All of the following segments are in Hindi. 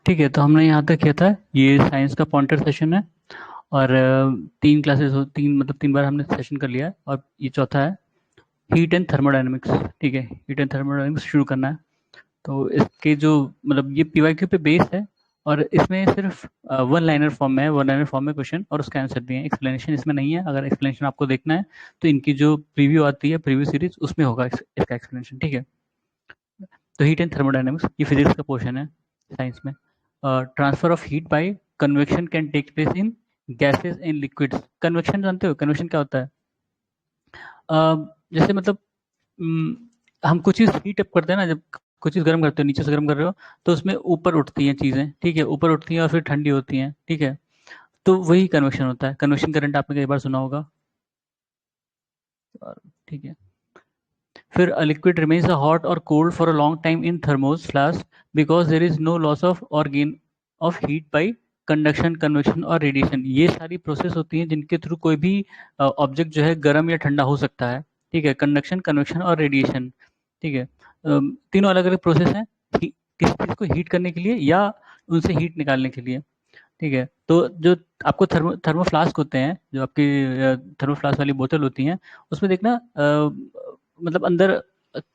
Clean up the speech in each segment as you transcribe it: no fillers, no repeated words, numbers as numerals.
ठीक है, तो हमने यहाँ तक किया था। ये साइंस का पॉइंटर सेशन है। और तीन क्लासेस हो, तीन मतलब 3 बार हमने सेशन कर लिया है, और ये चौथा है। Heat and thermodynamics. ठीक है, हीट एंड थर्मोडायनेमिक्स शुरू करना है। तो इसके जो मतलब ये पीवाईक्यू पे बेस्ड है। और इसमें सिर्फ वन लाइनर फॉर्म में है, वन लाइनर फॉर्म में क्वेश्चन और उसका आंसर दिए हैं। एक्सप्लेनेशन इसमें नहीं है। अगर एक्सप्लेनेशन आपको देखना है तो इनकी जो प्रीव्यू आती है, प्रीव्यू सीरीज, उसमें होगा इसका एक्सप्लेनेशन। ठीक है। तो हीट एंड थर्मोडायनेमिक्स ये फिजिक्स का पोर्शन है साइंस में। Transfer of heat by convection can take place in gases and liquids. Convection जानते हो? कन्वेक्शन क्या होता है? जैसे मतलब हम्म, हम कुछ चीज़ हीट अप करते हैं ना, जब कुछ चीज़ गर्म करते हो, नीचे से गर्म कर रहे हो, तो उसमें ऊपर उठती हैं चीज़ें। ठीक है, ऊपर उठती हैं और फिर ठंडी होती हैं। ठीक है, तो वही कन्वेक्शन होता है। कन्वेक्शन करंट आपने कई बार सुना होगा। और ठीक है। फिर a liquid remains hot or cold for a long time in thermos flask because there is no loss of or gain of heat by conduction, convection और रेडिएशन। ये सारी प्रोसेस होती हैं जिनके थ्रू कोई भी ऑब्जेक्ट जो है गर्म या ठंडा हो सकता है। ठीक है, कंडक्शन, कन्वेक्शन और रेडिएशन। ठीक है। तीनों अलग अलग प्रोसेस हैं किसी चीज़ को हीट करने के लिए या उनसे हीट निकालने के लिए। ठीक है, तो जो आपको थर्मो फ्लास्क होते हैं, जो आपकी थर्मो फ्लास्क वाली बोतल होती हैं, उसमें देखना मतलब अंदर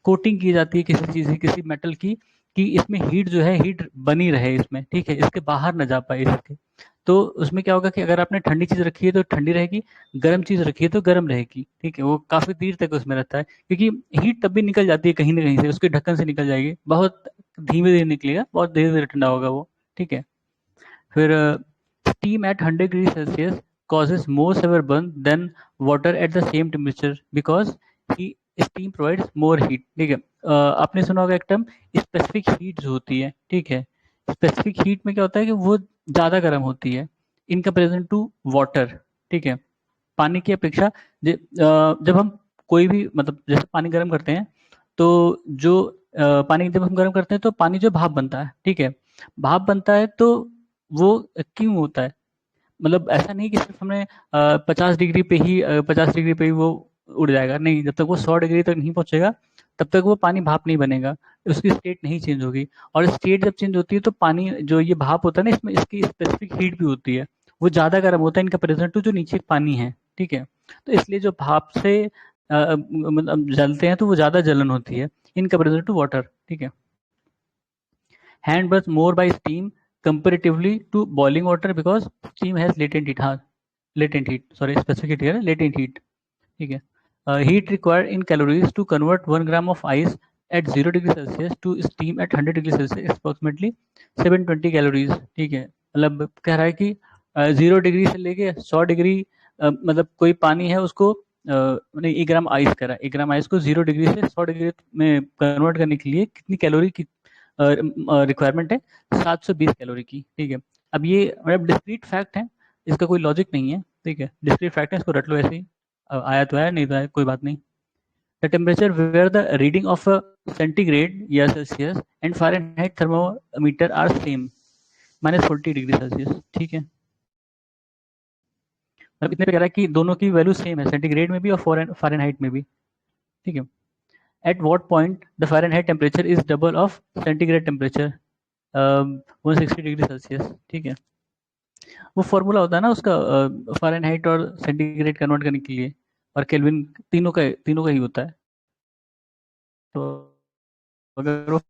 कोटिंग की जाती है किसी चीज़ की, किसी मेटल की, कि इसमें हीट जो है, हीट बनी रहे इसमें। ठीक है, इसके बाहर ना जा पाए इसके। तो उसमें क्या होगा कि अगर आपने ठंडी चीज़ रखी है तो ठंडी रहेगी, गर्म चीज़ रखी है तो गर्म रहेगी। ठीक है, वो काफ़ी देर तक उसमें रहता है, क्योंकि हीट तब भी निकल जाती है कहीं ना कहीं से, उसके ढक्कन से निकल जाएगी। बहुत धीमे धीरे निकलेगा, बहुत धीरे धीरे ठंडा होगा वो। ठीक है। फिर steam at 100 degree Celsius causes more severe burn than water at the same temperature because he steam provides more heat। ठीक है। आपने सुना होगा एक टर्म, स्पेसिफिक हीट जो होती है। ठीक है, स्पेसिफिक हीट में क्या होता है कि वो ज़्यादा गर्म होती है इन कंपेरिजन टू वाटर। ठीक है, पानी की अपेक्षा। जब हम कोई भी मतलब जैसे पानी गर्म करते हैं, तो जो पानी जब हम गर्म करते हैं तो पानी जो भाप बनता है। ठीक है, भाप बनता है तो वो क्यों होता है? मतलब ऐसा नहीं कि सिर्फ हमने 50 डिग्री पे ही 50 डिग्री पे ही वो उड़ जाएगा। नहीं, जब तक वो 100 डिग्री तक नहीं पहुंचेगा तब तक वो पानी भाप नहीं बनेगा, उसकी स्टेट नहीं चेंज होगी। और स्टेट जब चेंज होती है तो पानी जो ये भाप होता है ना, इसमें इसकी स्पेसिफिक हीट भी होती है। वो ज़्यादा गर्म होता है इन कंपेरिजन टू जो नीचे पानी है। ठीक है, तो इसलिए जो भाप से मतलब जलते हैं तो वो ज़्यादा जलन होती है इन कंपेरिजन टू वाटर। ठीक है। Hand burns more by steam comparatively to boiling water because steam has latent heat. हाँ, latent heat, sorry, specific heat है, लेटेंट हीट। ठीक है। Heat required in calories to convert 1 gram of ice at 0 degree Celsius to steam at 100 degree Celsius approximately 720 calories. ठीक है, मतलब कह रहा है कि 0 डिग्री से लेके 100 डिग्री, मतलब कोई पानी है उसको नहीं, 1 ग्राम आइस करा, 1 ग्राम आइस को 0 डिग्री से 100 डिग्री में कन्वर्ट करने के लिए कितनी कैलोरी की रिक्वायरमेंट है? 720 कैलोरी की। ठीक है, अब ये मतलब डिस्क्रीट फैक्ट है, इसका कोई लॉजिक नहीं है। ठीक है, डिस्क्रीट फैक्ट है, इसको रट लो ऐसे ही। आया तो आया, नहीं तो आया कोई बात नहीं। The temperature where the reading of centigrade या Celsius and Fahrenheit thermometer are same, -40 degree Celsius. ठीक है, मतलब इतने पे कह रहा है कि दोनों की वैल्यू सेम है, सेंटीग्रेड में भी और फ़ारेनहाइट में भी। ठीक है। At what point the Fahrenheit temperature is double of centigrade temperature 160 degree Celsius. ठीक है, वो फॉर्मूला होता है ना उसका, फ़ारेनहाइट और सेंटीग्रेड कन्वर्ट करने के लिए, और केल्विन, तीनों का ही होता है। तो अगर वो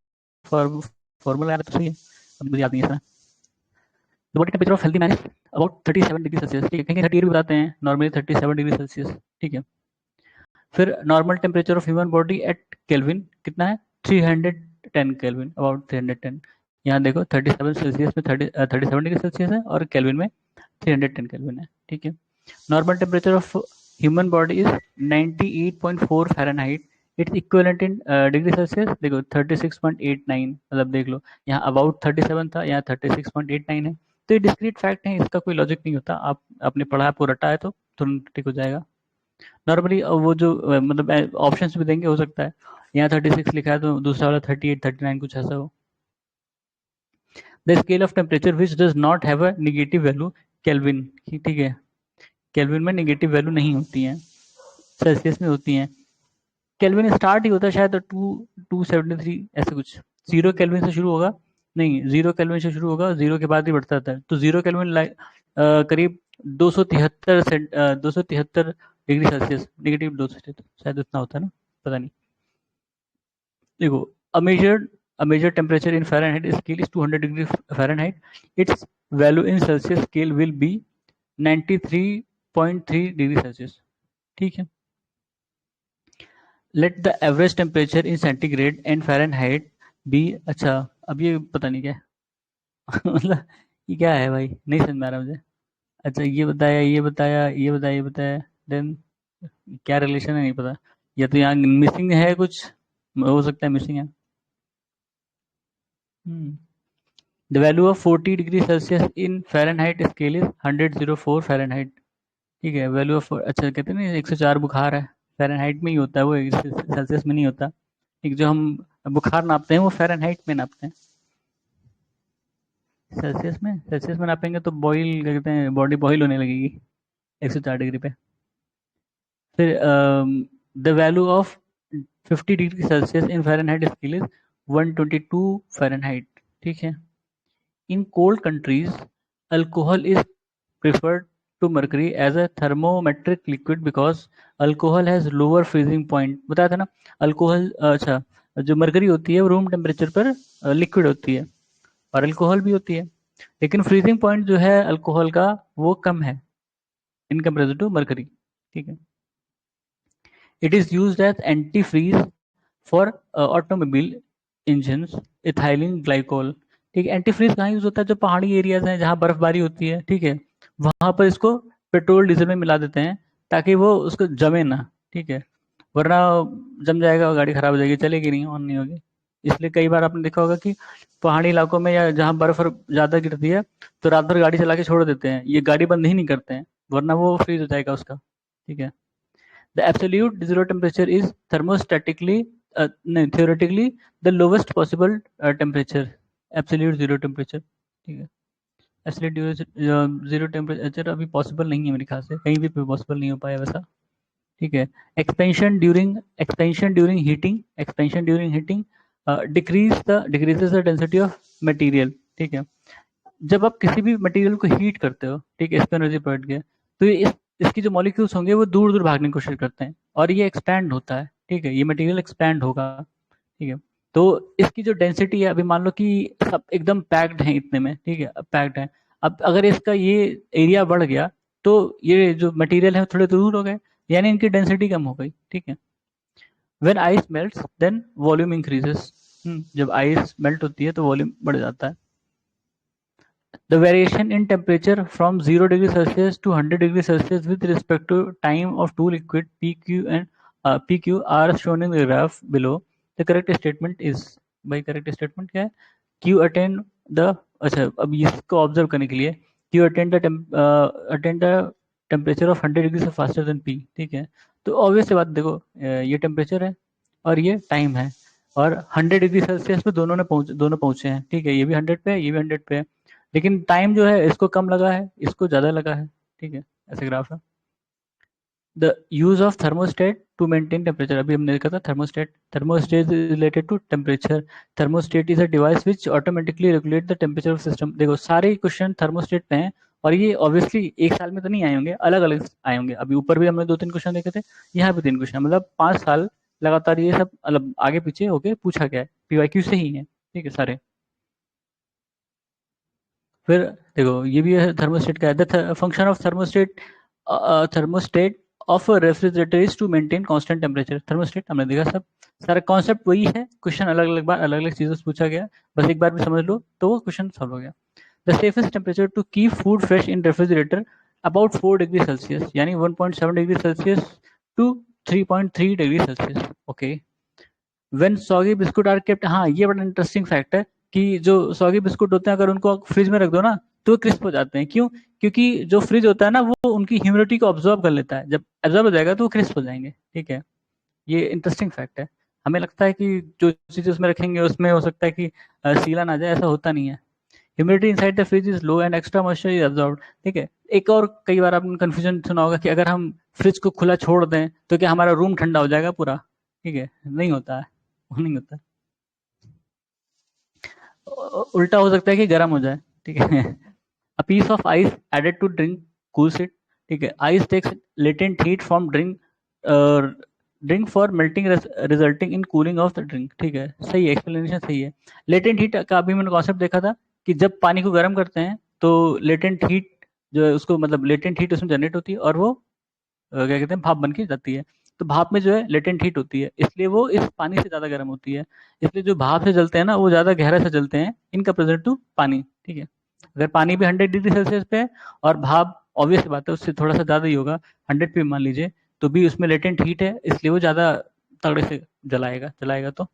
फॉर्मूला याद है तो सही है, अब मुझे याद नहीं है sir. The body temperature of healthy man is about 37 degree Celsius. ठीक है, कहीं 38 भी बताते हैं, नॉर्मली 37 डिग्री सेल्सियस। ठीक है। फिर normal temperature of human body at kelvin कितना है? 310 केल्विन, अबाउट 310। यहाँ देखो 37 सेल्सियस में 37 डिग्री सेल्सियस है, और केल्विन में 310 केल्विन है। ठीक है। Normal temperature of human body is 98.4 Fahrenheit. Its equivalent in degree Celsius देखो 36.89, मतलब देख लो, यहाँ अबाउट 37 था, यहाँ 36.89 है। तो ये डिस्क्रीट फैक्ट है, इसका कोई लॉजिक नहीं होता। आप आपने पढ़ा, आपको रटा है तो तुरंत ठीक हो जाएगा। नॉर्मली वो जो मतलब ऑप्शंस भी देंगे, हो सकता है यहाँ 36 लिखा है तो दूसरा वाला 38, 39 कुछ ऐसा हो। The scale of temperature which does not have a negative value kelvin. ठीक है, केल्विन में निगेटिव वैल्यू नहीं होती हैं, सेल्सियस में होती हैं। केल्विन स्टार्ट ही होता है शायद 273 ऐसे कुछ, 0 केल्विन से शुरू होगा नहीं, 0 केल्विन से शुरू होगा, 0 के बाद ही बढ़ता रहता है। तो 0 केल्विन करीब 273 डिग्री सेल्सियस, -273 शायद इतना होता है ना, पता नहीं। देखो, a measured temperature in Fahrenheit scale is 200 degree Fahrenheit. Its value in Celsius scale will be 93.3 degree Celsius. ठीक है। Let the average temperature in centigrade and Fahrenheit be. अच्छा, अब ये पता नहीं क्या है। मतलब ये क्या है भाई, नहीं समझ में आ रहा मुझे। अच्छा, ये बताया, ये बताया, ये बताया, ये बताया, देन क्या रिलेशन है नहीं पता। या तो यहाँ मिसिंग है कुछ, हो सकता है मिसिंग है। The value of 40 degree Celsius in Fahrenheit scale is 104 Fahrenheit. ठीक है, वैल्यू ऑफ, अच्छा कहते हैं ना 104 बुखार है, फ़ारेनहाइट में ही होता है वो, सेल्सियस में नहीं होता। एक जो हम बुखार नापते हैं वो फ़ारेनहाइट में नापते हैं। सेल्सियस में नापेंगे तो बॉईल, क्या कहते हैं, बॉडी बॉईल होने लगेगी 104 डिग्री पे। फिर the value of 50 degree Celsius in Fahrenheit scale is 122 Fahrenheit. ठीक है। In cold countries alcohol is preferred to mercury as a thermometric liquid because alcohol has lower freezing point। बताया था ना, अल्कोहल, अच्छा, जो मरकरी होती है वो रूम टेम्परेचर पर लिक्विड होती है और अल्कोहल भी होती है, लेकिन फ्रीजिंग पॉइंट जो है अल्कोहल का वो कम है इन कंपेरिजन टू मरकरी। ठीक है। It is used as antifreeze for automobile engine, ethylene glycol. ठीक है। एंटी फ्रीज कहाँ यूज होता है, जो पहाड़ी एरियाज हैं जहाँ बर्फबारी होती है, ठीक है, वहां पर इसको पेट्रोल डीजल में मिला देते हैं ताकि वो उसको जमे ना। ठीक है। वरना जम जाएगा और गाड़ी खराब हो जाएगी, चलेगी नहीं, ऑन नहीं होगी। इसलिए कई बार आपने देखा होगा कि पहाड़ी इलाकों में या जहाँ बर्फ ज्यादा गिरती है तो रात भर गाड़ी चला के छोड़ देते हैं, ये गाड़ी बंद ही नहीं करते हैं, वरना वो फ्रीज हो जाएगा उसका। ठीक है। The absolute zero temperature is thermostatically, no, theoretically the lowest possible temperature. Absolute zero temperature. ठीक है। Absolute zero temperature अभी पॉसिबल नहीं है मेरे ख्याल से, कहीं भी पॉसिबल नहीं हो पाया वैसा। ठीक है। Expansion during heating decreases the density of material. ठीक है। जब आप किसी भी मटेरियल को हीट करते हो, ठीक है, इस पे एनर्जी प्रोवाइड किया, तो ये इसकी जो मॉलिक्यूल्स होंगे वो दूर दूर भागने की कोशिश करते हैं और ये एक्सपैंड होता है। ठीक है, ये मटेरियल एक्सपैंड होगा। ठीक है। तो इसकी जो डेंसिटी है, अभी मान लो कि सब एकदम पैक्ड है इतने में, ठीक है, पैक्ड है। अब अगर इसका ये एरिया बढ़ गया तो ये जो मटेरियल है थोड़े दूर हो गए, यानी इनकी डेंसिटी कम हो गई। ठीक है। When ice melts then volume increases. जब आइस मेल्ट होती है तो वॉल्यूम बढ़ जाता है। The variation in temperature from 0 degree Celsius to 100 degree Celsius with respect to time of two liquid PQ and PQ are shown in the graph below. The correct statement is, भाई correct statement क्या है? Q attain the, अच्छा अब इसको ऑब्जर्व करने के लिए, Q attain the temperature of 100 degree से faster than P। ठीक है। तो ऑब्वियस सी बात, देखो ये टेम्परेचर है और ये टाइम है, और 100 डिग्री सेल्सियस पे दोनों पहुंचे हैं। ठीक है, ये भी 100 पे है, ये भी 100 पे है, लेकिन टाइम जो है इसको कम लगा है, इसको ज़्यादा लगा है। ठीक है, ऐसे ग्राफ है। The use of thermostat to maintain temperature, अभी हमने देखा था thermostat is related to temperature. Thermostat is a device which automatically regulate the temperature of system. देखो सारे क्वेश्चन थर्मोस्टेट पे हैं, और ये ऑब्वियसली एक साल में तो नहीं आए होंगे, अलग अलग आए होंगे। अभी ऊपर भी हमने 2-3 क्वेश्चन देखे थे, यहाँ भी 3 क्वेश्चन, मतलब 5 साल लगातार ये सब मतलब आगे पीछे होके पूछा गया है, पीवाईक्यू से ही है। ठीक है सारे। फिर देखो ये भी है थर्मोस्टेट का है, the function of thermostat of refrigerator is to maintain constant temperature. Thermostat हमने देखा, सब सारा कॉन्सेप्ट वही है, क्वेश्चन अलग अलग बार अलग अलग चीज़ों से पूछा गया, बस एक बार भी समझ लो तो वो क्वेश्चन सॉल्व हो गया। The safest temperature to keep food fresh in refrigerator about 4 degree Celsius, यानी 1.7 degree Celsius to 3.3 degree Celsius. Okay. When soggy biscuit are kept, हाँ ये बड़ा इंटरेस्टिंग फैक्ट है कि जो सॉगी बिस्कुट होते हैं अगर उनको फ्रिज में रख दो ना तो क्रिस्प हो जाते हैं। क्यों? क्योंकि जो फ्रिज होता है ना वो उनकी ह्यूमिडिटी को ऑब्जॉर्व कर लेता है, जब ऑब्जॉर्व हो जाएगा तो वो क्रिस्प हो जाएंगे। ठीक है, ये इंटरेस्टिंग फैक्ट है। हमें लगता है कि जो चीज़ उसमें रखेंगे उसमें हो सकता है कि सीला ना जाए, ऐसा होता नहीं है। Humidity inside the fridge is low and extra moisture is absorbed. ठीक है। एक और कई बार आपने कंफ्यूजन सुना होगा कि अगर हम फ्रिज को खुला छोड़ दें तो क्या हमारा रूम ठंडा हो जाएगा पूरा? ठीक है, नहीं होता है, वो नहीं होता। उल्टा हो सकता है कि गर्म हो जाए, ठीक है। A piece of ice added to drink cools it, ठीक है। Ice takes latent heat from drink drink for melting resulting in cooling of the drink, ठीक है। सही है, एक्सप्लेनेशन सही है। लेटेंट हीट का अभी मैंने कॉन्सेप्ट देखा था कि जब पानी को गर्म करते हैं तो लेटेंट हीट जो है उसको, मतलब लेटेंट हीट उसमें जनरेट होती है और वो क्या कहते हैं, भाप बन के जाती है। तो भाप में जो है लेटेंट हीट होती है, इसलिए वो इस पानी से ज़्यादा गर्म होती है। इसलिए जो भाप से जलते हैं ना वो ज़्यादा गहरा से जलते हैं इन कंपेरिजन टू पानी, ठीक है। अगर पानी भी 100 डिग्री सेल्सियस पे है और भाप ऑब्वियस बात है उससे थोड़ा सा ज़्यादा ही होगा, 100 पे मान लीजिए, तो भी उसमें लेटेंट हीट है, इसलिए वो ज़्यादा तगड़े से जलाएगा जलाएगा। तो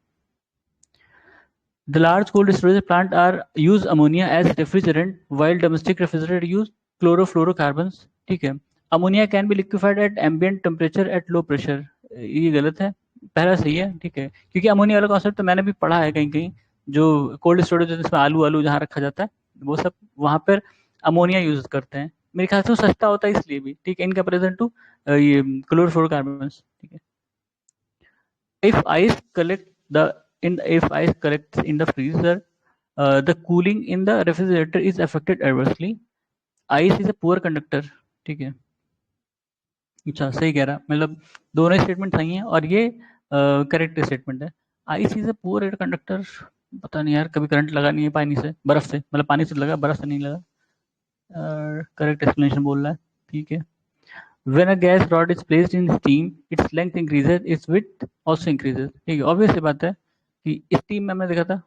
the large cold storage plant are use ammonia as refrigerant while domestic refrigerator use chlorofluorocarbons, ठीक है। Ammonia can be liquefied at ambient temperature at low pressure, ये गलत है, पहला सही है, ठीक है। क्योंकि अमोनिया वाला कॉन्सेप्ट तो मैंने भी पढ़ा है कहीं कहीं, जो कोल्ड स्टोरेज जिसमें आलू आलू जहाँ रखा जाता है वो सब वहाँ पर अमोनिया यूज करते हैं। मेरे ख्याल से वो सस्ता होता है इसलिए भी, ठीक है, इन कंपेरिजन टू ये क्लोरोफ्लोरोकार्बन्स, ठीक है। If ice collect the if ice collects in the freezer, the cooling in the refrigerator is affected adversely. Ice is a poor conductor, ठीक है। अच्छा सही कह रहा, मतलब दोनों स्टेटमेंट सही हैं और ये करेक्ट स्टेटमेंट है। Ice is a poor air conductor, पता नहीं यार, कभी करंट लगा नहीं है पानी से, बर्फ से, मतलब पानी से लगा, बर्फ से नहीं लगा। करेक्ट एक्सप्लेनेशन बोल रहा है, ठीक है। When a gas rod is placed in steam, its length increases, its width also increases, ठीक है। ऑब्वियस सी बात है कि स्टीम में हमने देखा था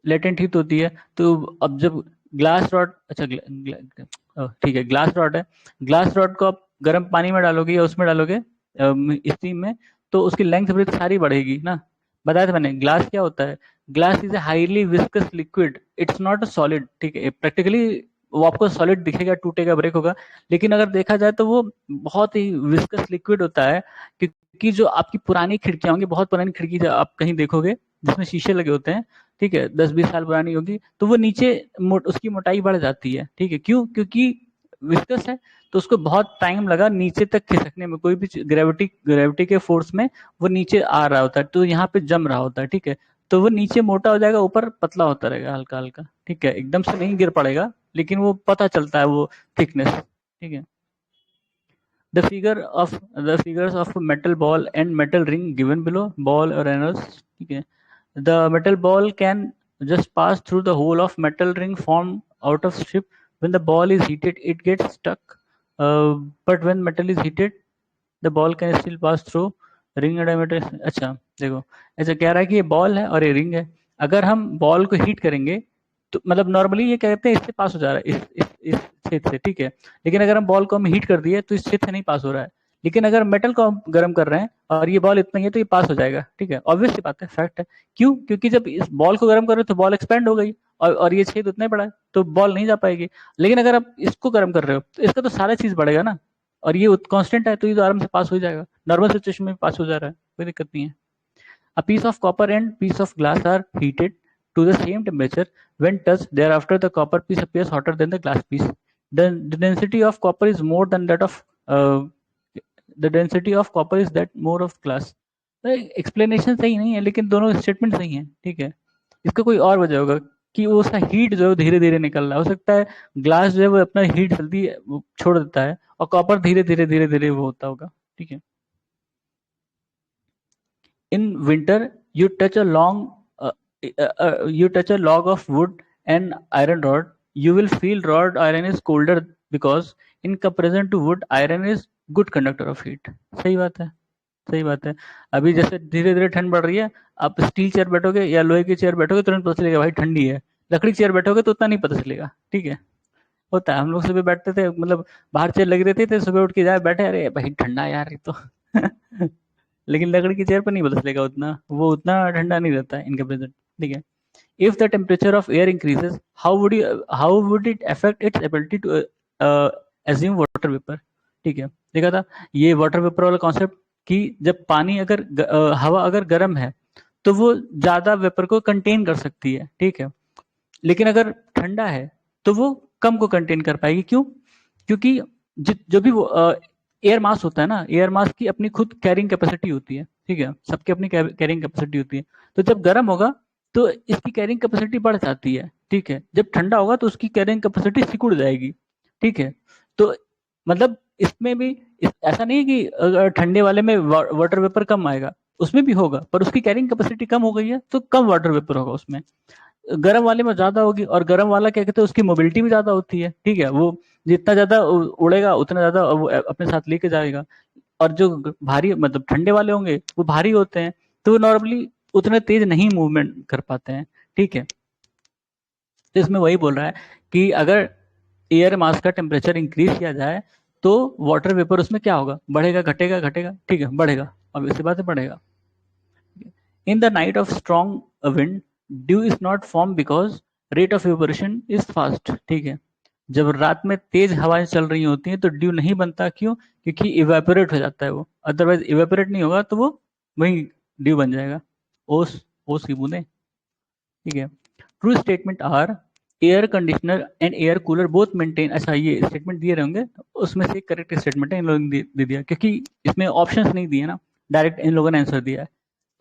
लेटेंट हीट होती है, तो अब जब ग्लास रॉड, अच्छा ठीक है, ग्लास रॉड है, ग्लास रॉड को आप गर्म पानी में डालोगे या उसमें डालोगे स्टीम में, तो उसकी लेंथ ब्रेथ सारी बढ़ेगी ना। बताया था मैंने, ग्लास क्या होता है, glass is a highly viscous liquid, it's not a solid, ठीक है। प्रैक्टिकली वो आपको सॉलिड दिखेगा, टूटेगा, ब्रेक होगा, लेकिन अगर देखा जाए तो वो बहुत ही विस्कस लिक्विड होता है। क्योंकि जो आपकी पुरानी खिड़कियां होंगी, बहुत पुरानी खिड़की जब आप कहीं देखोगे जिसमें शीशे लगे होते हैं, ठीक है, 10-20 साल पुरानी होगी, तो वो नीचे उसकी मोटाई बढ़ जाती है, ठीक है। क्यों? क्योंकि विस्कस है, तो उसको बहुत टाइम लगा नीचे तक खिसकने में, कोई भी ग्रेविटी ग्रेविटी के फोर्स में वो नीचे आ रहा होता है, तो यहाँ पे जम रहा होता है, ठीक है। तो वो नीचे मोटा हो जाएगा, ऊपर पतला होता रहेगा हल्का हल्का, ठीक है। एकदम से नहीं गिर पड़ेगा, लेकिन वो पता चलता है वो थिकनेस, ठीक है। The figures of metal ball and metal ring given below, ball or annals, ठीक है। The metal ball can just pass through the hole of metal ring formed out of strip. When the ball is heated, it gets stuck. But when metal is heated, the ball can still pass through ring diameter. अच्छा देखो, ऐसा कह रहा है कि ये बॉल है और ये रिंग है। अगर हम बॉल को हीट करेंगे तो मतलब नॉर्मली ये कहते हैं इससे पास हो जा रहा है, इस छेद से, ठीक है। लेकिन अगर हम बॉल को हम हीट कर दिए तो इस छेद से नहीं पास हो रहा है। लेकिन अगर मेटल को हम गर्म कर रहे हैं और ये बॉल इतना ही है तो ये पास हो जाएगा, ठीक है। ऑब्वियस सी बात है, फैक्ट है। क्यों? क्योंकि जब इस बॉल को गर्म कर रहे हो तो बॉल एक्सपेंड हो गई और ये छेद उतना ही बड़ा है, तो बॉल नहीं जा पाएगी। लेकिन अगर आप इसको गर्म कर रहे हो तो इसका तो सारा चीज बढ़ेगा ना, और ये कांस्टेंट है, तो ये तो आराम से पास हो जाएगा, नॉर्मल सिचुएशन में पास हो जा रहा है, कोई दिक्कत नहीं है। A piece of copper and piece of glass are heated to the same temperature. When touched, thereafter the copper piece appears hotter than the glass piece. The density of copper is more than that of the density of copper is that more of glass. Explanation सही नहीं है, लेकिन दोनों स्टेटमेंट सही हैं, ठीक है। इसका कोई और वजह होगा कि वो उसका हीट जो है धीरे धीरे निकल रहा है, हो सकता है ग्लास जो है वो अपना हीट जल्दी छोड़ देता है और कॉपर धीरे धीरे वो होता होगा, ठीक है। In winter, you touch a long you touch a log of wood and iron rod, you will feel rod iron is colder because in comparison to wood, iron is good conductor of heat. सही बात है, सही बात है। अभी जैसे धीरे धीरे ठंड बढ़ रही है, आप स्टील चेयर बैठोगे या लोहे की चेयर बैठोगे तुरंत पता चलेगा भाई ठंडी है। लकड़ी चेयर बैठोगे तो उतना नहीं पता चलेगा, ठीक है। होता है, हम लोग सुबह बैठते थे, मतलब बाहर चेयर लगी रहती थी, सुबह उठ के जाए बैठे, अरे भाई ठंडा यार ये तो लेकिन लकड़ी की चेयर पर नहीं पता चलेगा उतना, वो उतना ठंडा नहीं रहता है इनके प्रेजेंट, ठीक है। If the temperature of air increases, how would it affect its ability to assume water vapour, ठीक है। देखा था ये वाटर वेपर वाला कॉन्सेप्ट कि जब पानी अगर हवा अगर गर्म है तो वो ज्यादा वेपर को कंटेन कर सकती है, ठीक है। लेकिन अगर ठंडा है तो वो कम को कंटेन कर पाएगी। क्यों? क्योंकि जो भी वो एयर मास होता है ना, एयर मास की अपनी खुद कैरिंग कैपेसिटी होती है, ठीक है, सबकी अपनी कैरिंग कैपेसिटी होती है। तो जब गर्म होगा तो इसकी कैरिंग कैपेसिटी बढ़ जाती है, ठीक है। जब ठंडा होगा तो उसकी कैरिंग कैपेसिटी सिकुड़ जाएगी, ठीक है। तो मतलब इसमें भी ऐसा नहीं है कि अगर ठंडे वाले में वाटर वेपर कम आएगा, उसमें भी होगा, पर उसकी कैरिंग कैपेसिटी कम हो गई है तो कम वाटर वेपर होगा उसमें। गर्म वाले में ज्यादा होगी, और गर्म वाला क्या कहते हैं, उसकी मोबिलिटी भी ज्यादा होती है, ठीक है। वो जितना ज्यादा उड़ेगा उतना ज्यादा वो अपने साथ लेके जाएगा। और जो भारी मतलब ठंडे वाले होंगे वो भारी होते हैं, तो वो नॉर्मली उतने तेज नहीं मूवमेंट कर पाते हैं, ठीक है। तो इसमें वही बोल रहा है कि अगर एयर मास का टेम्परेचर इंक्रीज किया जाए तो वाटर वेपर उसमें क्या होगा, बढ़ेगा घटेगा घटेगा, ठीक है, बढ़ेगा, अब इसी बात से बढ़ेगा। In the night of strong wind due is not form because rate of evaporation is fast, ठीक है। जब रात में तेज हवाएं चल रही होती हैं तो ड्यू नहीं बनता, क्यों? क्योंकि इवेपोरेट हो जाता है वो, अदरवाइज इवेपोरेट नहीं होगा तो वो वही ड्यू बन जाएगा, ओस ओस की बूंदें, ठीक है। True statement are air conditioner and air cooler both maintain, अच्छा ये स्टेटमेंट दिए रहेंगे, उसमें से एक करेक्ट स्टेटमेंट है, इन लोगों ने दे दिया, क्योंकि इसमें ऑप्शंस नहीं दिए ना, डायरेक्ट इन लोगों ने आंसर दिया है।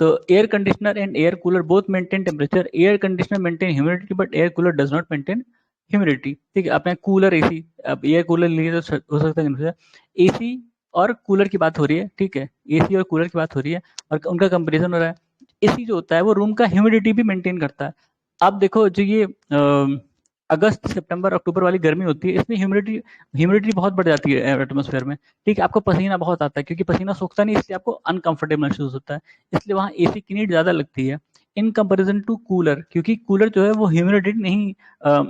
तो air conditioner and air cooler both maintain temperature, air conditioner maintain humidity but air cooler does not maintain humidity, ठीक है। आपने कूलर एसी, अब एयर कूलर लिए तो हो सकता है एसी और कूलर की बात हो रही है, ठीक है, एसी और कूलर की बात हो रही है और उनका कंपेरिजन हो रहा है। एसी जो होता है वो रूम का ह्यूमिडिटी भी मेंटेन करता है। आप देखो जो ये अगस्त सितंबर अक्टूबर वाली गर्मी होती है, इसमें ह्यूमिडिटी ह्यूमिडिटी बहुत बढ़ जाती है एटमोसफेयर में, ठीक है। आपको पसीना बहुत आता है, क्योंकि पसीना सूखता नहीं, इसलिए आपको अनकंफर्टेबल महसूस होता है, इसलिए वहाँ एसी की नीड ज्यादा लगती है इन कंपैरिजन टू कूलर, क्योंकि कूलर जो है वो ह्यूमिडिटी नहीं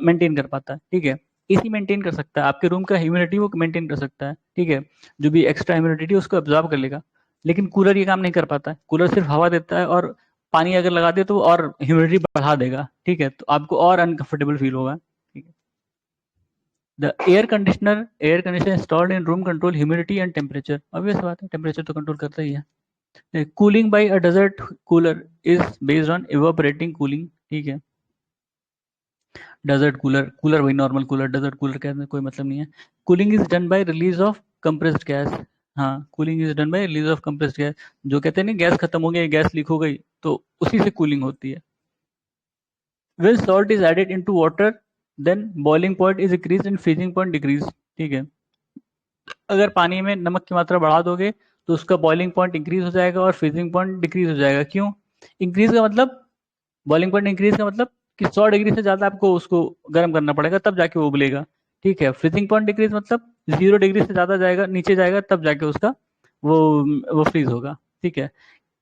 मेंटेन कर पाता है, ठीक है। एसी मेंटेन कर सकता है, आपके रूम का ह्यूमिडिटी वो मेंटेन कर सकता है, ठीक है, जो भी एक्स्ट्रा ह्यूमिडिटी उसको एब्जॉर्ब कर लेगा। लेकिन कूलर ये काम नहीं कर पाता है, कूलर सिर्फ हवा देता है, और पानी अगर लगा दे तो वो और ह्यूमिडिटी बढ़ा देगा, ठीक है, तो आपको और अनकंफर्टेबल फील होगा, ठीक है। The air conditioner installed in room control humidity and temperature, obvious बात है, टेम्परेचर तो कंट्रोल करता ही है। Cooling by a desert cooler is based on evaporating cooling, ठीक है। डेजर्ट कूलर, कूलर वही नॉर्मल कूलर, डेजर्ट कूलर कहने में कोई मतलब नहीं है। Cooling is done by release of compressed gas, हाँ, cooling is done by release of compressed gas, जो कहते हैं ना गैस खत्म हो गई, गैस लीक हो गई, तो उसी से कूलिंग होती है। When salt is added into water, then boiling point is increased and freezing point decrease, ठीक है। अगर पानी में नमक की मात्रा बढ़ा दोगे तो उसका बॉइलिंग पॉइंट इंक्रीज हो जाएगा और फ्रीजिंग पॉइंट डिक्रीज हो जाएगा। क्यों इंक्रीज का मतलब, बॉइलिंग पॉइंट इंक्रीज का मतलब कि 100 डिग्री से ज्यादा आपको उसको गर्म करना पड़ेगा तब जाके वो उबलेगा, ठीक है। फ्रीजिंग पॉइंट डिक्रीज मतलब 0 डिग्री से ज्यादा जाएगा, नीचे जाएगा, तब जाके उसका वो वो फ्रीज होगा, ठीक है।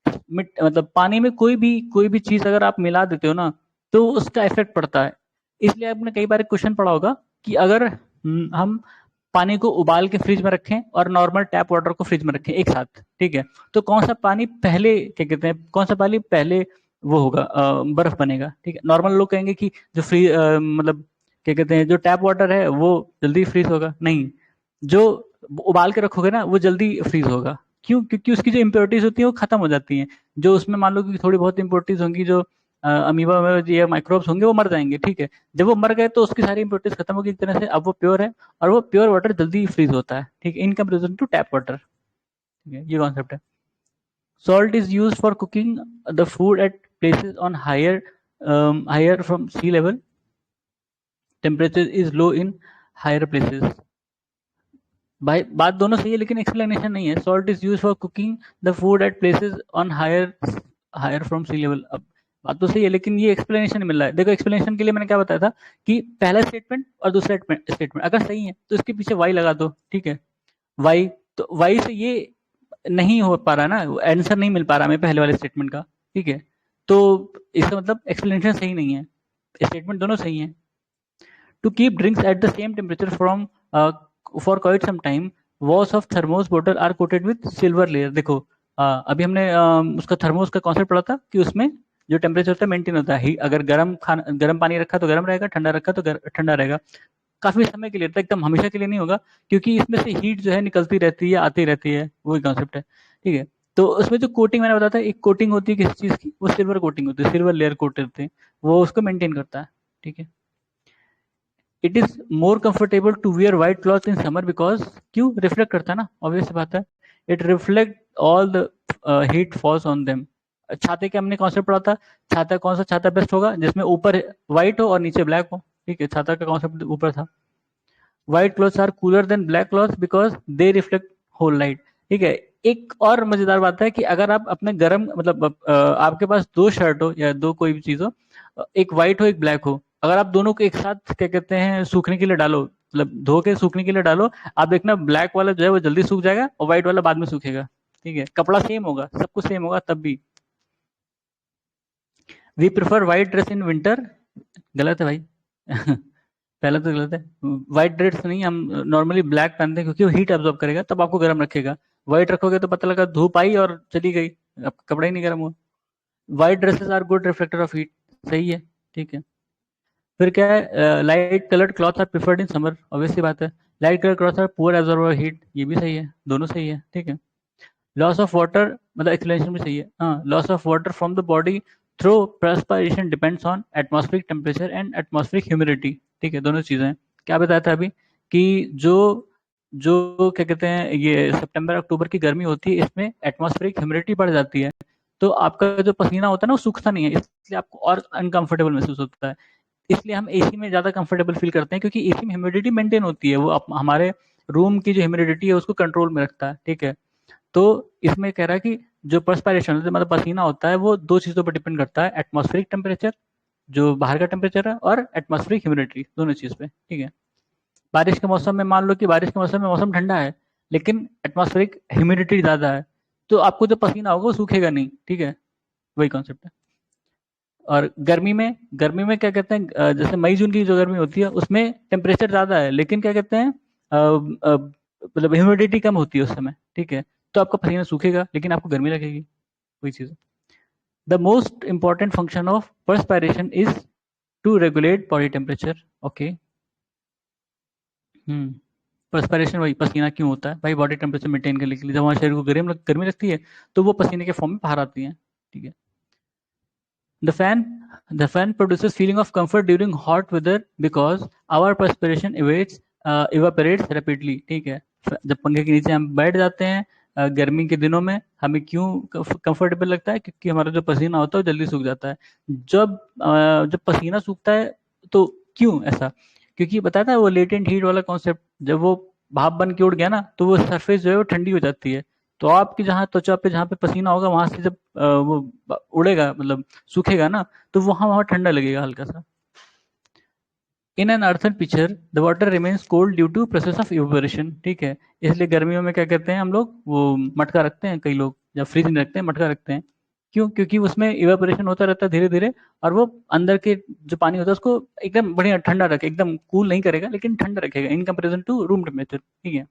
मतलब पानी में कोई भी चीज अगर आप मिला देते हो ना तो उसका इफेक्ट पड़ता है। इसलिए आपने कई बार क्वेश्चन पढ़ा होगा कि अगर हम पानी को उबाल के फ्रिज में रखें और नॉर्मल टैप वाटर को फ्रिज में रखें एक साथ, ठीक है, तो कौन सा पानी पहले, क्या कहते हैं, कौन सा पानी पहले वो होगा, बर्फ बनेगा, ठीक है। नॉर्मल लोग कहेंगे कि जो मतलब क्या कहते हैं, जो टैप वाटर है वो जल्दी फ्रीज होगा, नहीं, जो उबाल के रखोगे ना वो जल्दी फ्रीज होगा। क्यों? क्योंकि उसकी जो इम्प्योरिटीज होती है वो खत्म हो जाती हैं। जो उसमें मान लो कि थोड़ी बहुत इम्प्योरिटीज होंगी, जो अमीबा में या माइक्रोब्स होंगे, वो मर जाएंगे, ठीक है। जब वो मर गए तो उसकी सारी इम्प्योरिटीज खत्म होगी एक तरह से, अब वो प्योर है, और वो प्योर वाटर जल्दी फ्रीज होता है, ठीक है, in comparison to tap water, ठीक है, ये कॉन्सेप्ट है। Salt is use for cooking the food at places on higher from sea level, temperature is low in higher places. भाई बात दोनों सही है लेकिन एक्सप्लेनेशन नहीं है। Salt is use for cooking the food at places on higher higher from sea level. अब बात तो सही है लेकिन ये एक्सप्लेनेशन मिल रहा है। देखो एक्सप्लेनेशन के लिए मैंने क्या बताया था कि पहला स्टेटमेंट और दूसरा स्टेटमेंट अगर सही है तो इसके पीछे वाई लगा दो, ठीक है। वाई, तो वाई से ये नहीं हो पा रहा ना, आंसर नहीं मिल पा रहा हमें पहले वाले स्टेटमेंट का, ठीक है। तो इसका मतलब एक्सप्लेनेशन सही नहीं है, स्टेटमेंट दोनों सही है। To keep drinks at the same temperature for quite some time, walls of thermos bottle are coated with silver layer। देखो अभी हमने उसका थर्मोस का कॉन्सेप्ट पढ़ा था कि उसमें जो टेम्परेचर होता है मेंटेन होता है। अगर गर्म पानी रखा तो गर्म रहेगा, ठंडा रखा तो ठंडा रहेगा। काफी समय के लिए रहता है, एकदम हमेशा के लिए नहीं होगा, क्योंकि इसमें से हीट जो है निकलती रहती है, आती रहती है, वही कॉन्सेप्ट है, ठीक है। तो उसमें जो कोटिंग मैंने बताया था, एक कोटिंग होती है किसी चीज की, वो सिल्वर कोटिंग होती है, सिल्वर लेयर कोटेड होते हैं, वो उसको मेंटेन करता है, ठीक है। It is more comfortable to wear white cloth in summer because, क्यों? रिफ्लेक्ट करता है ना, ऑब्वियस बात है। It reflect all the heat falls on them. छाते के हमने कॉन्सेप्ट पढ़ा था, छाता कौन सा छाता बेस्ट होगा, जिसमें ऊपर व्हाइट हो और नीचे ब्लैक हो। ठीक है, छाता का कॉन्सेप्ट ऊपर था। White clothes are cooler than black clothes because they reflect whole light. ठीक है, एक और मजेदार बात है कि अगर आप अपने गर्म मतलब आपके पास दो शर्ट हो या दो कोई भी चीज हो, एक व्हाइट हो एक ब्लैक हो, अगर आप दोनों को एक साथ क्या कहते हैं सूखने के लिए डालो, मतलब धो के सूखने के लिए डालो, आप देखना ब्लैक वाला जो है वो जल्दी सूख जाएगा और व्हाइट वाला बाद में सूखेगा। ठीक है, कपड़ा सेम होगा, सब कुछ सेम होगा तब भी। We prefer white dress in winter. गलत है भाई। पहला तो गलत है। व्हाइट ड्रेस नहीं, हम नॉर्मली ब्लैक पहनते हैं क्योंकि वो हीट अब्जॉर्ब करेगा, तब आपको गर्म रखेगा। व्हाइट रखोगे तो पता लगा धूप आई और चली गई, अब कपड़ा ही नहीं गर्म हुआ। White dresses are good reflector of heat. सही है। ठीक है, फिर क्या है, light coloured cloth are preferred in summer, obvious सी बात है। Light colour cloth are poor absorber heat, ये भी सही है, दोनों सही है। ठीक है, लॉस ऑफ वाटर मतलब एक्सप्लेनेशन भी सही है। हाँ, loss of water from the body through perspiration depends on atmospheric temperature and atmospheric humidity. ठीक है, दोनों चीजें हैं। क्या बताया था अभी कि जो जो क्या कहते हैं ये सितंबर अक्टूबर की गर्मी होती है, इसमें एटमॉस्फेरिक ह्यूमिडिटी बढ़ जाती है, तो आपका जो पसीना होता है ना वो सूखता नहीं है, इसलिए आपको और अनकंफर्टेबल महसूस होता है। इसलिए हम एसी में ज़्यादा कंफर्टेबल फील करते हैं क्योंकि एसी में ह्यूमिडिटी मेंटेन होती है, वो हमारे रूम की जो ह्यूमिडिटी है उसको कंट्रोल में रखता है। ठीक है, तो इसमें कह रहा है कि जो पर्सपायरेशन मतलब पसीना होता है वो दो चीज़ों पर डिपेंड करता है, एटमॉस्फेरिक टेम्परेचर जो बाहर का टेम्परेचर है और एटमॉस्फेरिक ह्यूमिडिटी, दोनों चीज़ पे। ठीक है, बारिश के मौसम में मान लो कि बारिश के मौसम में मौसम ठंडा है लेकिन एटमॉस्फेरिक ह्यूमिडिटी ज़्यादा है, तो आपको जो पसीना होगा वो सूखेगा नहीं। ठीक है, वही कॉन्सेप्ट है। और गर्मी में क्या कहते हैं, जैसे मई जून की जो गर्मी होती है उसमें टेम्परेचर ज़्यादा है लेकिन क्या कहते हैं मतलब ह्यूमिडिटी कम होती है उस समय। ठीक है, तो आपका पसीना सूखेगा लेकिन आपको गर्मी लगेगी, वही चीज़ है। The most important function of perspiration is to regulate body temperature. Okay. Hmm, perspiration वही पसीना क्यों होता है भाई, बॉडी टेम्परेचर मेंटेन करने के लिए, जब हमारे शरीर को गर्मी लगती है तो वो पसीने के फॉर्म में बाहर आती है। ठीक है, The fan the fan produces feeling of comfort during hot weather because our perspiration evaporates rapidly। ठीक है, जब पंखे के नीचे हम बैठ जाते हैं गर्मी के दिनों में, हमें क्यों कंफर्टेबल लगता है, क्योंकि हमारा जो पसीना होता है वो जल्दी सूख जाता है। जब पसीना सूखता है तो क्यों ऐसा, क्योंकि बताया था वो लेटेंट हीट वाला कॉन्सेप्ट, जब वो भाप बन के उड़ गया ना तो वो सरफेस जो है वो ठंडी हो जाती है, तो आपकी जहाँ त्वचा पे जहाँ पे पसीना होगा वहां से जब वो उड़ेगा मतलब सूखेगा ना, तो वहां वहां ठंडा लगेगा हल्का सा। In an earthen pitcher the water remains cold due to process of evaporation. ठीक है, इसलिए गर्मियों में क्या करते हैं हम लोग, वो मटका रखते हैं, कई लोग या फ्रिज में रखते हैं मटका रखते हैं। क्यों, क्योंकि उसमें इवेपोरेशन होता रहता है धीरे धीरे, और वो अंदर के जो पानी होता है उसको एकदम बढ़िया ठंडा रखे, एकदम कूल नहीं करेगा लेकिन ठंडा रखेगा in comparison to room temperature. ठीक है,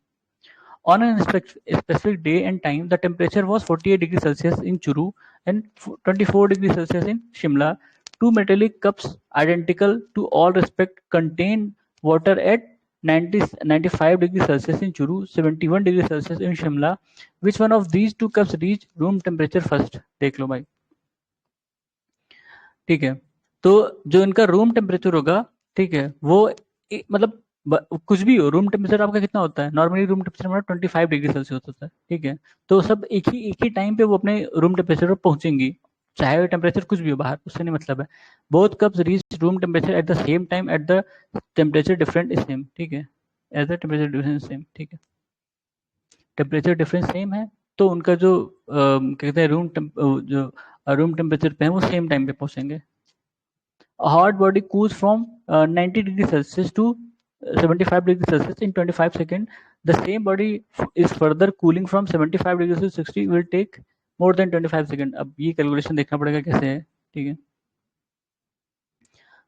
on a specific day and time, the temperature was 48 degrees Celsius in Churu and 24 degrees Celsius in Shimla. Two metallic cups, identical to all respect, contain water at 95 degrees Celsius in Churu, 71 degrees Celsius in Shimla. Which one of these two cups reach room temperature first? देख लो भाई। ठीक है, तो जो इनका रूम टेम्परेचर होगा, ठीक है, वो मतलब कुछ भी हो, रूम टेम्परेचर आपका कितना होता है, नॉर्मली रूम टेम्परेचर हमारा 25 डिग्री सेल्सियस होता है। ठीक है, तो सब एक ही टाइम पे वो अपने रूम टेम्परेचर पर पहुंचेंगी, चाहे वो टेम्परेचर कुछ भी हो बाहर, उससे नहीं मतलब है। Both cups reach room temperature at the same time at the temperature different is same. ठीक है, at the temperature difference same. ठीक है, टेम्परेचर डिफरेंस सेम है तो उनका जो कहते हैं जो रूम टेम्परेचर पे है वो सेम टाइम पे पहुंचेंगे। A hot body cools from 90 degrees Celsius to 75 degrees Celsius in 25 seconds. The same body is further cooling from 75 degrees to 60 will take more than 25 seconds. अब ये कैलकुलेशन देखना पड़ेगा कैसे है। ठीक है,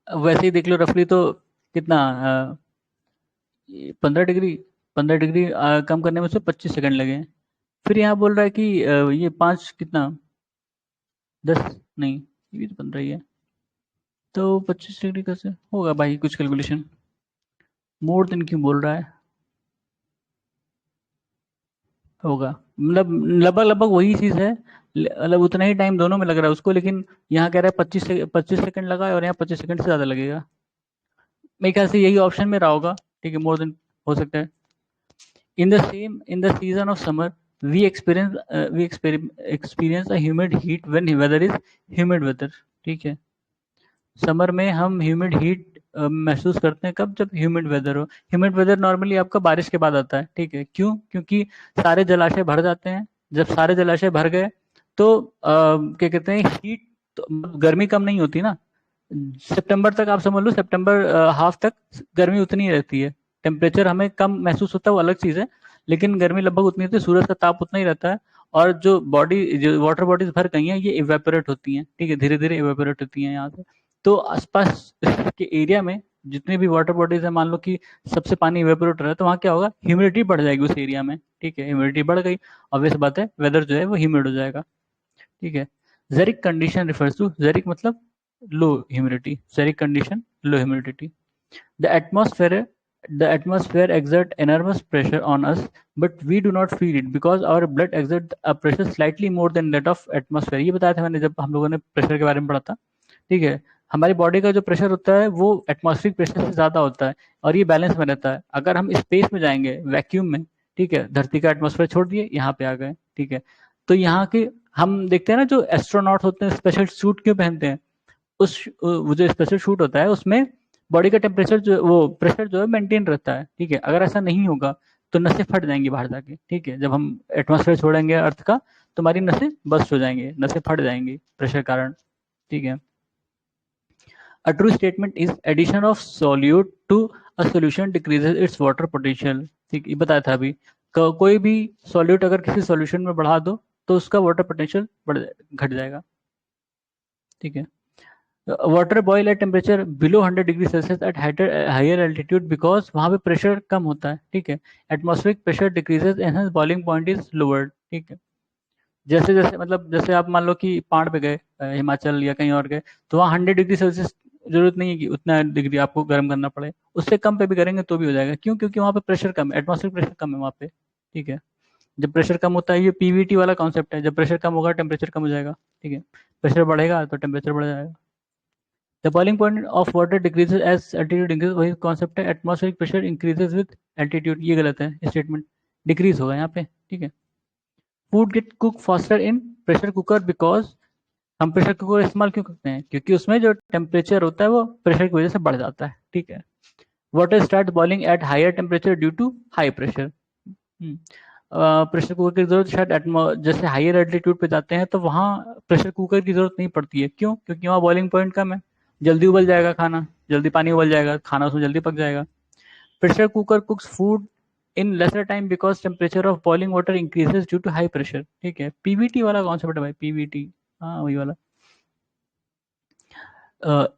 वैसे ही देख लो रफली तो कितना 15 डिग्री 15 डिग्री कम करने में से 25 सेकंड लगे। फिर यहाँ बोल रहा है कि ये 5 कितना 10 नहीं, ये भी तो 15 ही है, तो 25 डिग्री कैसे होगा भाई, कुछ कैलकुलेशन मोर देन क्यों बोल रहा है, होगा मतलब लगभग लगभग वही चीज है, मतलब उतना ही टाइम दोनों में लग रहा है उसको, लेकिन यहाँ कह रहा है 25 सेकंड लगा है और यहाँ 25 सेकंड से ज्यादा लगेगा। मेरे ख्याल से यही ऑप्शन में रहा होगा। ठीक है, मोर देन हो सकता है। In the season of summer we experience a humid heat when weather is humid weather. ठीक है, समर में हम ह्यूमिड हीट महसूस करते हैं कब, जब ह्यूमिड वेदर हो। ह्यूमिड वेदर नॉर्मली आपका बारिश के बाद आता है। ठीक है, क्यों? क्योंकि सारे जलाशय भर जाते हैं। जब सारे जलाशय भर गए तो क्या कहते हैं, हीट, तो गर्मी कम नहीं होती ना। सितंबर तक आप समझ लो, सितंबर हाफ तक गर्मी उतनी ही रहती है। टेम्परेचर हमें कम महसूस होता है, वो अलग चीज़ है, लेकिन गर्मी लगभग उतनी होती है, सूरज का ताप उतना ही रहता है। और जो वाटर बॉडीज भर गई हैं, ये इवेपोरेट होती हैं। ठीक है, धीरे धीरे इवेपोरेट होती हैं यहाँ से। तो आसपास के एरिया में जितने भी वाटर बॉडीज है, मान लो कि सबसे पानी इवेपोरेट हो रहा है, तो वहाँ क्या होगा, ह्यूमिडिटी बढ़ जाएगी उस एरिया में। ठीक है, ह्यूमिडिटी बढ़ गई, ऑब्वियस बात है, वेदर जो है वो ह्यूमिड हो जाएगा। ठीक है, xeric condition refers to, xeric मतलब low humidity, xeric condition low humidity. The atmosphere the atmosphere exerts enormous pressure on us, but we do not feel it because our blood exerts a pressure slightly more than that of atmosphere। ये बताया था मैंने जब हम लोगों ने प्रेशर के बारे में पढ़ा था। ठीक है, हमारी बॉडी का जो प्रेशर होता है वो एटमॉस्फेरिक प्रेशर से ज़्यादा होता है, और ये बैलेंस में रहता है। अगर हम स्पेस में जाएंगे, वैक्यूम में, ठीक है, धरती का एटमॉस्फेयर छोड़ दिए, यहाँ पे आ गए। ठीक है, तो यहाँ के हम देखते हैं ना, जो एस्ट्रोनॉट होते हैं स्पेशल सूट क्यों पहनते हैं, उस वो जो स्पेशल शूट होता है उसमें बॉडी का टेम्परेचर जो, वो प्रेशर जो है मेंटेन रहता है। ठीक है, अगर ऐसा नहीं होगा तो नसें फट जाएंगी बाहर जाके। ठीक है, जब हम एटमॉस्फेयर छोड़ेंगे अर्थ का, तो हमारी नसें बस्ट हो जाएंगी, नसें फट जाएंगी प्रेशर कारण। ठीक है, a true statement is addition of solute to a solution decreases its water potential. ठीक, ये बताया था अभी। कोई भी सॉल्यूट अगर किसी सॉल्यूशन में बढ़ा दो तो उसका वाटर पोटेंशियल घट जाएगा। ठीक है, water boil at temperature below 100 degree Celsius at higher altitude, because वहाँ पे प्रेशर कम होता है। ठीक है, atmospheric pressure decreases and boiling point is lowered. ठीक है, जैसे जैसे मतलब जैसे आप मान लो कि पहाड़ पे गए, हिमाचल या कहीं और गए, तो वहाँ 100 डिग्री सेल्सियस जरूरत नहीं है कि उतना डिग्री आपको गर्म करना पड़े, उससे कम पे भी करेंगे तो भी हो जाएगा। क्यों? क्योंकि वहाँ पे प्रेशर कम है, एटमॉस्फेरिक प्रेशर कम है वहाँ पे। ठीक है, जब प्रेशर कम होता है, ये पीवीटी वाला कॉन्सेप्ट है, जब प्रेशर कम होगा टेम्परेचर कम हो जाएगा। ठीक है, प्रेशर बढ़ेगा तो टेम्परेचर बढ़ जाएगा। The boiling point of water decreases as altitude increase, वही कॉन्सेप्ट है, atmospheric pressure increases with altitude. ये गलत है स्टेटमेंट, डिक्रीज होगा यहाँ पे। ठीक है, food gate cook faster in pressure cooker because, हम प्रेशर कुकर इस्तेमाल क्यों करते हैं? क्योंकि उसमें जो टेम्परेचर होता है वो प्रेशर की वजह से बढ़ जाता है। ठीक है, water start boiling at higher temperature due to high pressure. Pressure cooker की जरूरत शायद जैसे हायर एल्टीट्यूड पे जाते हैं तो वहाँ प्रेशर कुकर की जरूरत नहीं पड़ती है। क्यों? क्योंकि वहाँ बॉइलिंग पॉइंट कम है, जल्दी उबल जाएगा खाना, जल्दी पानी उबल जाएगा, खाना उसमें जल्दी पक जाएगा। Pressure cooker cooks food in lesser time because temperature of boiling water increases due to high pressure. ठीक है, पीवीटी वाला कॉन्सेप्ट है भाई, पीवीटी, हाँ वही वाला।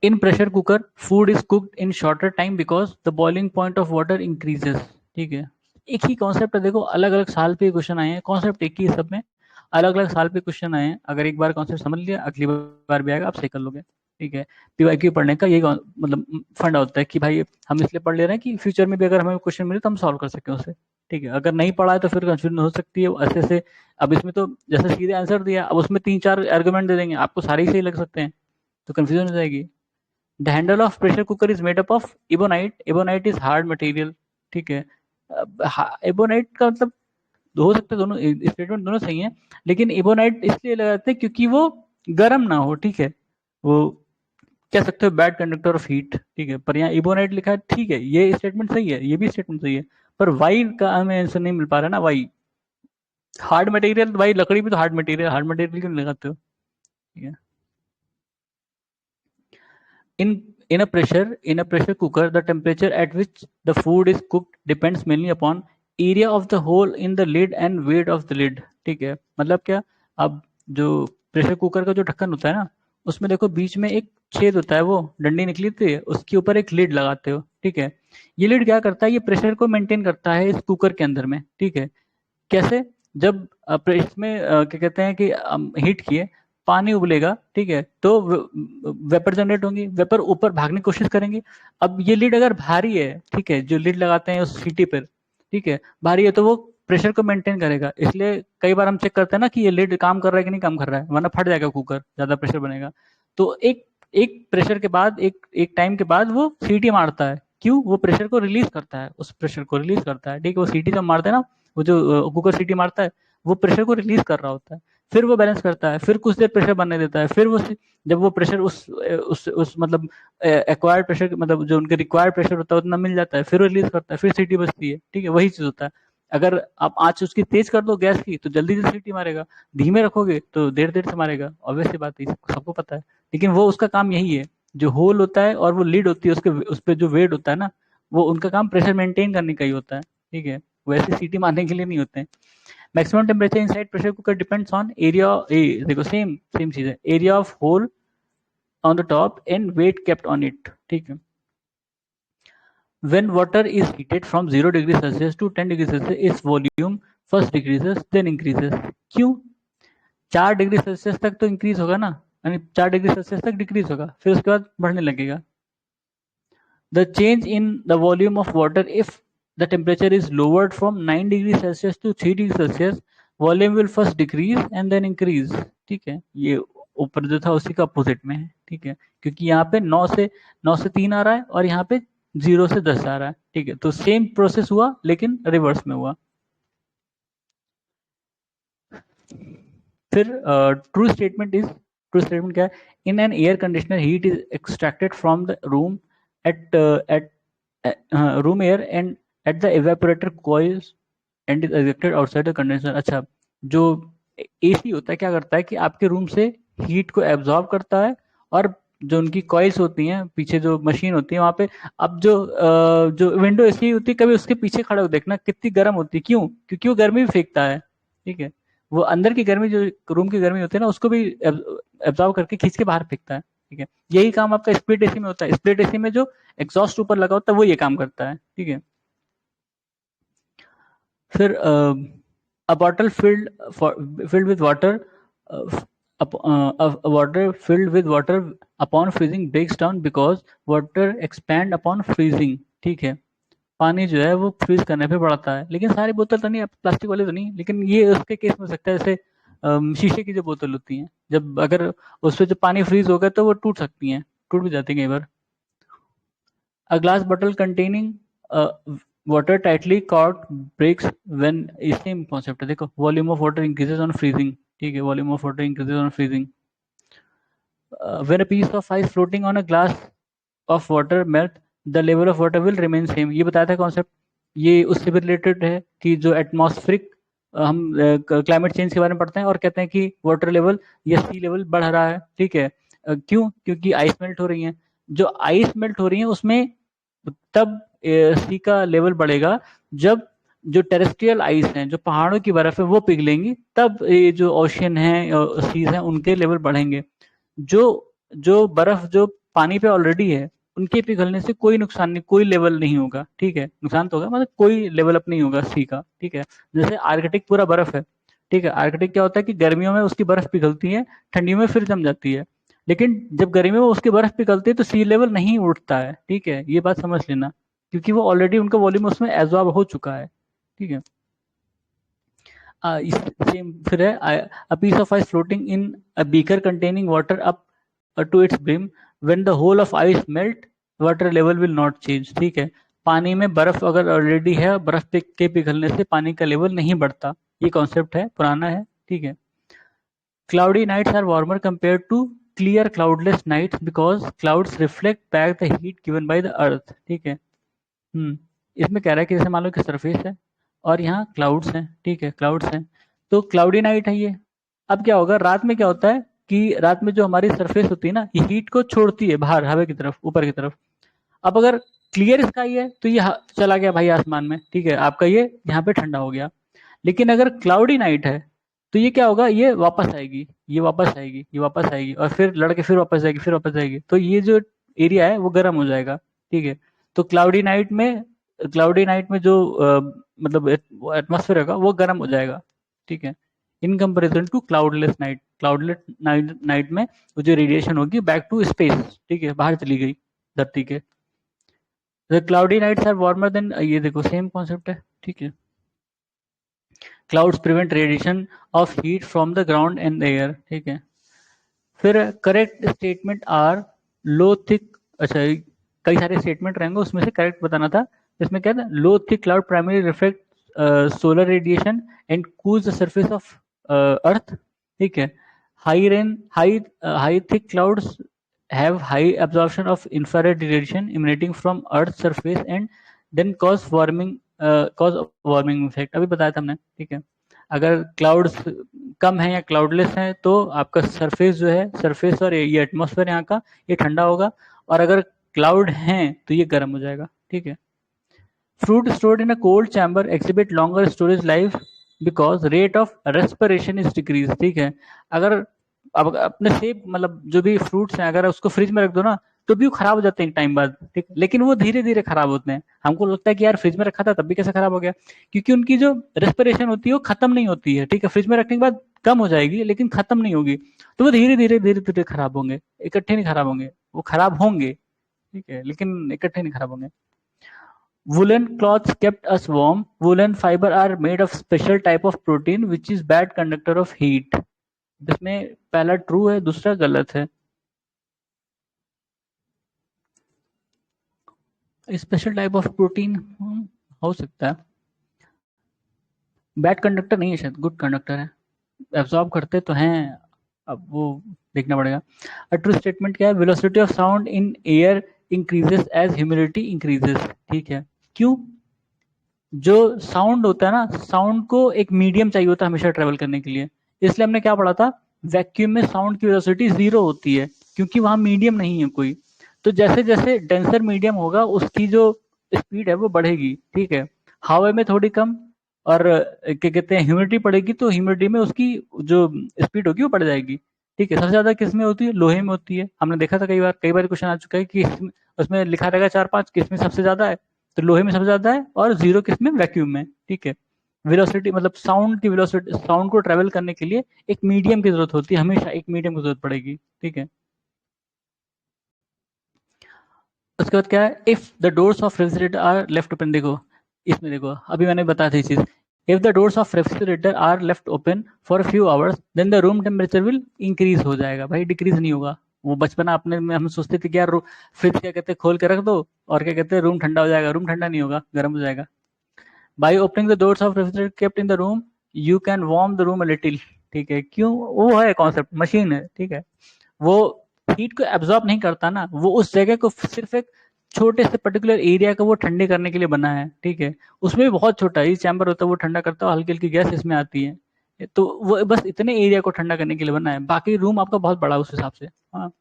इन pressure cooker food is cooked in shorter time because the boiling point of water increases. ठीक है, एक ही कॉन्सेप्ट है, देखो अलग अलग साल पे क्वेश्चन आए हैं, कॉन्सेप्ट एक ही है सब में, अलग अलग साल पे क्वेश्चन आए हैं। अगर एक बार कॉन्सेप्ट समझ लिया, अगली बार भी आएगा, आप सही कर लोगे। ठीक है, पीवाईक्यू पढ़ने का यही मतलब फंडा होता है कि भाई हम इसलिए पढ़ ले रहे हैं कि फ्यूचर में भी अगर हमें क्वेश्चन मिले तो हम सॉल्व कर सकें उसे। ठीक है, अगर नहीं पढ़ा है तो फिर कंफ्यूजन हो सकती है ऐसे ऐसे। अब इसमें तो जैसे सीधे आंसर दिया, अब उसमें 3-4 आर्गुमेंट दे देंगे, आपको सारे ही सही लग सकते हैं, तो कंफ्यूजन हो जाएगी। The handle of pressure cooker is made up of ebonite, ebonite is hard material. ठीक है, इबोनाइट का मतलब हो सकता है दोनों स्टेटमेंट दोनों सही हैं, लेकिन इबोनाइट इसलिए लगाते हैं क्योंकि वो गर्म ना हो। ठीक है, वो कह सकते हो बैड कंडक्टर ऑफ हीट। ठीक है, पर यहाँ इबोनाइट लिखा है, ठीक है, ये स्टेटमेंट सही है, ये भी स्टेटमेंट सही है, पर वाई का हमें आंसर नहीं मिल पा रहा ना। वाई हार्ड मटेरियल, भाई लकड़ी भी तो हार्ड मटेरियल, हार्ड मटेरियल क्यों नहीं लगाते हो? ठीक है, in in a pressure cooker, the temperature at which the food is cooked depends mainly upon area of the hole in the lid and weight of the lid। ठीक है, मतलब क्या, अब जो प्रेशर कुकर का जो ढक्कन होता है ना, उसमें देखो बीच में एक छेद होता है, वो डंडी निकली होती है, उसके ऊपर एक लिड लगाते हो। ठीक है, ये लिड क्या करता है, ये प्रेशर को मेंटेन करता है इस कुकर के अंदर में। ठीक है, कैसे? जब इसमें क्या कहते हैं कि हीट किए, पानी उबलेगा, ठीक है, तो वेपर जनरेट होंगी, वेपर ऊपर भागने की कोशिश करेंगे। अब ये लीड अगर भारी है, ठीक है, जो लीड लगाते हैं उस सीटी पर, ठीक है, भारी है, तो वो प्रेशर को मेंटेन करेगा। इसलिए कई बार हम चेक करते हैं ना कि ये लीड काम कर रहा है कि नहीं काम कर रहा है, वरना फट जाएगा कुकर, ज्यादा प्रेशर बनेगा। तो एक एक प्रेशर के बाद, एक एक टाइम के बाद वो सीटी मारता है। क्यों? वो प्रेशर को रिलीज करता है, उस प्रेशर को रिलीज करता है। ठीक है, वो सीटी जब मारता है ना, वो जो कुकर सीटी मारता है, वो प्रेशर को रिलीज कर रहा होता है, फिर वो बैलेंस करता है, फिर कुछ देर प्रेशर बनने देता है, फिर वो जब वो प्रेशर उस मतलब एक्वायर्ड प्रेशर मतलब जो उनके रिक्वायर्ड प्रेशर होता है उतना मिल जाता है, फिर वो रिलीज करता है, फिर सीटी बजती है, ठीक है, वही चीज होता है। अगर आप आंच उसकी तेज कर दो गैस की तो जल्दी जल्दी सीटी मारेगा, धीमे रखोगे तो देर देर से मारेगा, ऑब्वियस सी बात है, सबको पता है। लेकिन वो उसका काम यही है, जो होल होता है और वो लीड होती है उसके उस पर जो वेट होता है ना, वो उनका काम प्रेशर मेंटेन करने का ही होता है, ठीक है, वैसे सीटी मारने के लिए नहीं होते हैं। Maximum temperature inside pressure cooker depends on area, देखो सेम सेम चीज है, area of hole on the top and weight kept on it, ठीक है। When water is heated from 0 degree Celsius to 10 degree Celsius, its volume first decreases then increases. क्यों? 4 डिग्री सेल्सियस तक तो इंक्रीज होगा ना, यानी 4 डिग्री सेल्सियस तक डिक्रीज होगा, फिर उसके बाद बढ़ने लगेगा। The change in the volume of water if the temperature is lowered from 9 degree Celsius to 3 degree Celsius, volume will first decrease and then increase, ठीक है। ये ऊपर जो था उसी का अपोजिट में है, ठीक है, क्योंकि यहाँ पे 9 से 3 आ रहा है और यहाँ पे 0 से 10 आ रहा है, ठीक है, तो सेम प्रोसेस हुआ लेकिन रिवर्स में हुआ। फिर ट्रू स्टेटमेंट क्या है? In an air conditioner heat is extracted from the room at room air and at the evaporator coils and is ejected outside the condenser. अच्छा, जो एसी होता है क्या करता है कि आपके रूम से हीट को एब्जॉर्ब करता है, और जो उनकी कॉइल्स होती हैं पीछे जो मशीन होती है वहां पे, अब जो विंडो एसी होती है कभी उसके पीछे खड़े हो देखना कितनी गर्म होती है, क्यों? क्योंकि वो गर्मी भी फेंकता है, ठीक है, वो अंदर की गर्मी जो रूम की गर्मी होती है ना उसको भी एब्जॉर्ब करके खींच के बाहर फेंकता है, ठीक है। यही काम आपका स्प्लिट एसी में होता है, स्प्लिट एसी में जो एग्जॉस्ट ऊपर लगा होता है वो ये काम करता है, ठीक है। फिर a bottle filled with water, a water filled with water upon freezing breaks down because water expand upon freezing, ठीक है। पानी जो है वो फ्रीज करने पे बढ़ता है, लेकिन सारी बोतल तो नहीं, प्लास्टिक वाले तो नहीं, लेकिन ये उसके केस में हो सकता है, जैसे शीशे की जो बोतल होती है, जब अगर उससे जो पानी फ्रीज हो गया तो वो टूट सकती हैं, टूट भी जाती है कई बार। A glass bottle containing water tightly corked breaks when same concept है, देखो volume of water increases on freezing, ठीक है, volume of water increases on freezing. When a piece of ice floating on a glass of water melt, the level of water will remain same. ये बताया था कॉन्सेप्ट, ये उससे भी रिलेटेड है कि जो एटमॉस्फेरिक हम क्लाइमेट चेंज के बारे में पढ़ते हैं और कहते हैं कि वाटर लेवल या सी लेवल बढ़ रहा है, ठीक है। क्यों? क्योंकि आइस मेल्ट हो रही है, जो आइस मेल्ट हो रही है उसमें तब सी का लेवल बढ़ेगा जब जो टेरेस्ट्रियल आइस हैं, जो पहाड़ों की बर्फ है वो पिघलेंगी, तब ये जो ओशियन है सीज हैं उनके लेवल बढ़ेंगे। जो जो बर्फ जो पानी पे ऑलरेडी है उनके पिघलने से कोई नुकसान नहीं, कोई लेवल नहीं होगा, ठीक है, नुकसान तो होगा मतलब कोई लेवल अप नहीं होगा सी का, ठीक है। जैसे आर्कटिक पूरा बर्फ है, ठीक है, आर्कटिक क्या होता है कि गर्मियों में उसकी बर्फ पिघलती है, ठंडियों में फिर जम जाती है, लेकिन जब गर्मियों में उसकी बर्फ पिघलती है तो सी लेवल नहीं उठता है, ठीक है, ये बात समझ लेना, क्योंकि वो ऑलरेडी उनका वॉल्यूम उसमें एब्जॉर्ब हो चुका है, ठीक है। सेम फिर है, a piece of ice floating in a beaker containing water up to its brim, when the whole of ice melt, water level will not change, ठीक है। पानी में बर्फ अगर ऑलरेडी है, बर्फ के पिघलने से पानी का लेवल नहीं बढ़ता, ये कॉन्सेप्ट है, पुराना है, ठीक है। Cloudy nights are warmer compare to clear cloudless nights because clouds reflect back the heat given by the earth, ठीक है। इसमें कह रहा है कि जैसे मान लो कि सरफेस है और यहाँ क्लाउड्स हैं, ठीक है, क्लाउड्स हैं, तो क्लाउडी नाइट है ये। अब क्या होगा, रात में क्या होता है कि रात में जो हमारी सरफेस होती है ना, ये हीट को छोड़ती है बाहर हवा की तरफ, ऊपर की तरफ। अब अगर क्लियर स्काई है तो ये चला गया भाई आसमान में, ठीक है, आपका ये यहाँ पे ठंडा हो गया। लेकिन अगर क्लाउडी नाइट है तो ये क्या होगा, ये वापस आएगी, ये वापस आएगी, ये वापस आएगी, और फिर लड़के फिर वापस आएगी, फिर वापस आएगी, तो ये जो एरिया है वो गर्म हो जाएगा, ठीक है। तो क्लाउडी नाइट में जो मतलब एटमोसफेयर होगा वो गर्म हो जाएगा, ठीक है, in comparison to cloudless night. Cloudless night में वो जो रेडिएशन होगी बैक टू स्पेस, ठीक है, बाहर चली गई धरती के। The cloudy nights are warmer than, ये देखो सेम कॉन्सेप्ट है, ठीक है। Clouds prevent radiation of heat from the ground and air, ठीक है। फिर करेक्ट स्टेटमेंट आर लो थिक, अच्छा कई सारे स्टेटमेंट रहेंगे उसमें से करेक्ट बताना था। इसमें क्या था, low thick cloud primary reflect solar radiation and cools the surface of earth. ठीक है. High thick clouds have high absorption of infrared radiation emanating from earth's surface and then cause warming effect. अभी बताया था हमने. ठीक है. अगर क्लाउड्स कम है या क्लाउडलेस है तो आपका सरफेस जो है, सरफेस और ये एटमॉस्फेयर यहाँ का ये ठंडा होगा, और अगर क्लाउड है तो ये गर्म हो जाएगा. ठीक है. Fruit stored in a cold chamber exhibit longer storage life because rate of respiration is decreased. ठीक है. अगर अब अपने सेब मतलब जो भी फ्रूट्स हैं अगर उसको फ्रिज में रख दो ना तो भी वो खराब हो जाते हैं टाइम बाद. ठीक. लेकिन वो धीरे धीरे खराब होते हैं. हमको लगता है कि यार फ्रिज में रखा था तब भी कैसे खराब हो गया, क्योंकि उनकी जो रेस्पिरेशन होती है वो खत्म नहीं होती है. ठीक है. फ्रिज में रखने के बाद कम हो जाएगी लेकिन खत्म नहीं होगी, तो वो धीरे धीरे खराब होंगे, इकट्ठे नहीं खराब होंगे. वो खराब होंगे, ठीक है, लेकिन इकट्ठे नहीं खराब होंगे. Woolen cloths kept us warm. Woolen fiber are made of special type of protein which is bad conductor of heat. इसमें पहला ट्रू है, दूसरा गलत है. स्पेशल टाइप ऑफ प्रोटीन हो सकता है. बैड कंडक्टर नहीं है शायद, गुड कंडक्टर है. एब्जॉर्ब करते तो हैं, अब वो देखना पड़ेगा. अ ट्रू स्टेटमेंट क्या है? Velocity of sound in air increases as humidity increases. ठीक है. क्यों? जो साउंड होता है ना, साउंड को एक मीडियम चाहिए होता है हमेशा ट्रेवल करने के लिए. इसलिए हमने क्या पढ़ा था, वैक्यूम में साउंड की वेलोसिटी 0 होती है क्योंकि वहां मीडियम नहीं है कोई. तो जैसे जैसे डेंसर मीडियम होगा उसकी जो स्पीड है वो बढ़ेगी. ठीक है. हवा में थोड़ी कम और क्या कहते हैं ह्यूमिडिटी बढ़ेगी तो ह्यूमिडिटी में उसकी जो स्पीड होगी वो बढ़ जाएगी. ठीक है. सबसे ज्यादा किस में होती है? लोहे में होती है. हमने देखा था कई बार क्वेश्चन आ चुका है कि उसमें लिखा रहेगा 4-5 किस में सबसे ज्यादा है, तो लोहे में सबसे ज्यादा है, और 0 किस में? वैक्यूम में. ठीक है. वेलोसिटी मतलब साउंड की वेलोसिटी, साउंड को ट्रेवल करने के लिए एक मीडियम की जरूरत होती है, हमेशा एक मीडियम की जरूरत पड़ेगी. ठीक है. उसके बाद क्या है? If the doors of refrigerator are left open. देखो इसमें देखो अभी मैंने बताया था ये चीज. If the doors of refrigerator are left open for a few hours then the room temperature will increase हो जाएगा. भाई डिक्रीज नहीं होगा. वो बचपना अपने में हम सोचते थे कि यार फ्रिज क्या कहते हैं खोल के रख दो और क्या कहते हैं रूम ठंडा हो जाएगा. रूम ठंडा नहीं होगा, गर्म हो जाएगा. By opening the doors of refrigerator kept in the room you can warm the room a little. ठीक है. क्यों? वो है कॉन्सेप्ट, मशीन है. ठीक है. वो हीट को एब्जॉर्ब नहीं करता ना, वो उस जगह को सिर्फ एक छोटे से पर्टिकुलर एरिया को वो ठंडे करने के लिए बना है. ठीक है. उसमें भी बहुत छोटा ही चैम्बर होता है, वो ठंडा करता है, हल्की हल्की गैस इसमें आती है, तो वो बस इतने एरिया को ठंडा करने के लिए बना है. बाकी रूम आपका बहुत बड़ा उस हिसाब से. हाँ,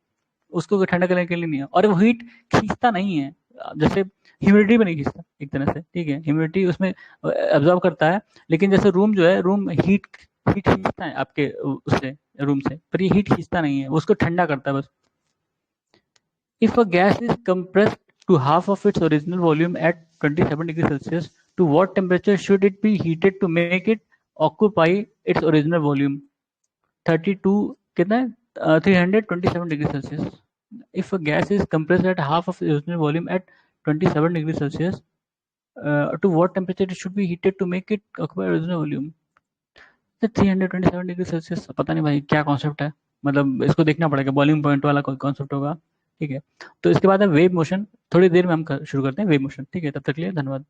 उसको ठंडा करने के लिए नहीं है. और वो हीट खींचता नहीं है, जैसे ह्यूमिडिटी भी नहीं खींचता एक तरह से. ठीक है. ह्यूमिडिटी उसमें एब्जॉर्ब करता है, लेकिन जैसे रूम जो है, रूम हीट हीट खींचता है आपके उससे, रूम से, पर ये हीट खींचता नहीं है, उसको ठंडा करता है बस. If a gas is compressed to half of its original volume at 27 degrees Celsius, to what temperature should it be heated to make it occupy its original volume? 32 कितना है? 327 degrees Celsius. If a gas is compressed at half of its original volume at 27 degrees Celsius, to what temperature it should be heated to make it occupy original volume? 327 degree Celsius. पता नहीं भाई क्या कॉन्सेप्ट है, मतलब इसको देखना पड़ेगा, बॉइलिंग पॉइंट वाला कोई कॉन्सेप्ट होगा. ठीक है. तो इसके बाद है वेव मोशन. थोड़ी देर में हम शुरू करते हैं वेव मोशन. ठीक है. तब तक के लिए धन्यवाद.